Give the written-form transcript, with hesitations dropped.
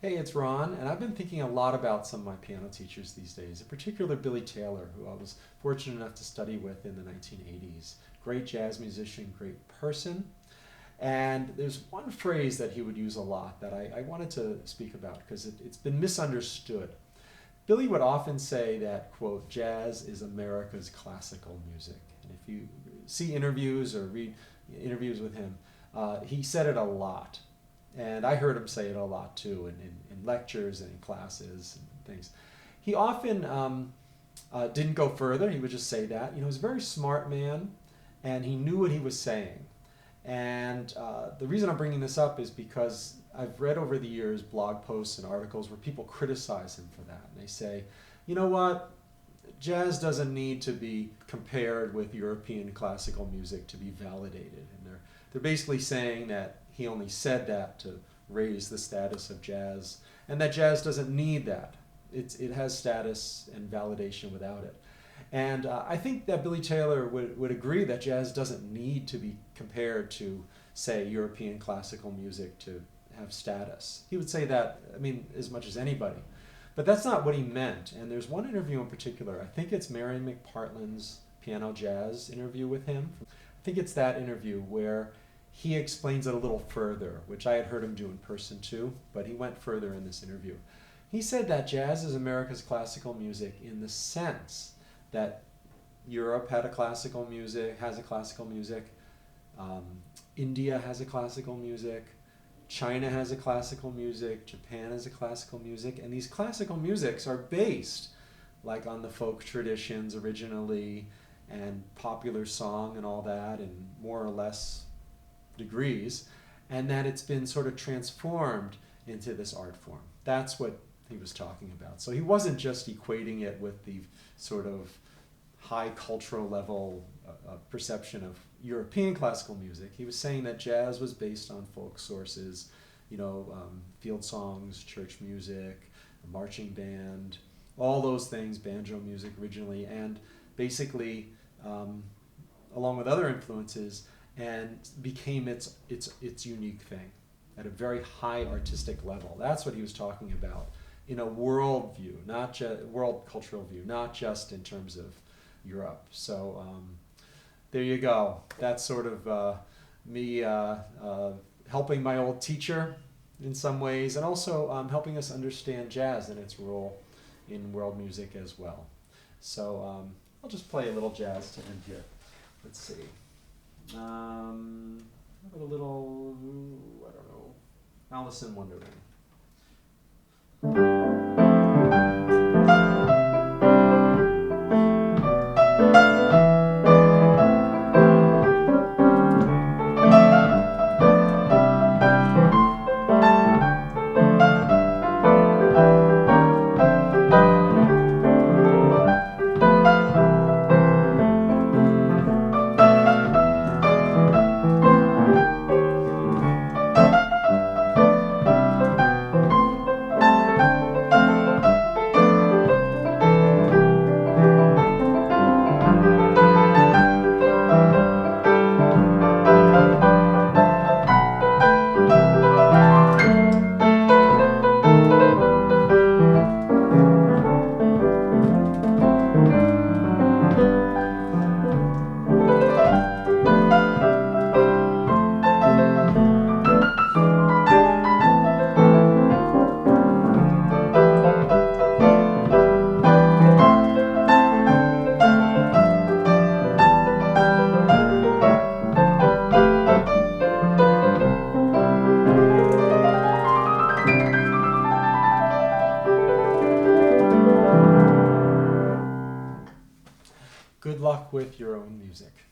Hey, it's Ron, and I've been thinking a lot about some of my piano teachers these days, in particular Billy Taylor, who I was fortunate enough to study with in the 1980s. Great jazz musician, great person. And there's one phrase that he would use a lot that I wanted to speak about because it's been misunderstood. Billy would often say that, quote, jazz is America's classical music. And if you see interviews or read interviews with him, he said it a lot. And I heard him say it a lot too in lectures and in classes and things. He often didn't go further. He would just say that. You know, he was a very smart man and he knew what he was saying. And the reason I'm bringing this up is because I've read over the years blog posts and articles where people criticize him for that. And they say, you know what? Jazz doesn't need to be compared with European classical music to be validated. And they're basically saying that he only said that to raise the status of jazz, and that jazz doesn't need that. It has status and validation without it. And I think that Billy Taylor would agree that jazz doesn't need to be compared to, say, European classical music to have status. He would say that, I mean, as much as anybody. But that's not what he meant. And there's one interview in particular. I think it's Marion McPartland's piano jazz interview with him. I think it's that interview where he explains it a little further, which I had heard him do in person too, but he went further in this interview. He said that jazz is America's classical music in the sense that Europe has a classical music, India has a classical music, China has a classical music, Japan has a classical music, and these classical musics are based like on the folk traditions originally and popular song and all that, and more or less degrees, and that it's been sort of transformed into this art form. That's what he was talking about. So he wasn't just equating it with the sort of high cultural level perception of European classical music. He was saying that jazz was based on folk sources, you know, field songs, church music, marching band, all those things, banjo music originally, and basically, along with other influences, and became its unique thing at a very high artistic level. That's what he was talking about in a world view, not just world cultural view, not just in terms of Europe. So there you go. That's sort of me helping my old teacher in some ways, and also helping us understand jazz and its role in world music as well. So I'll just play a little jazz to end here. Let's see. How about a little, I don't know, Alice in Wonderland. Good luck with your own music.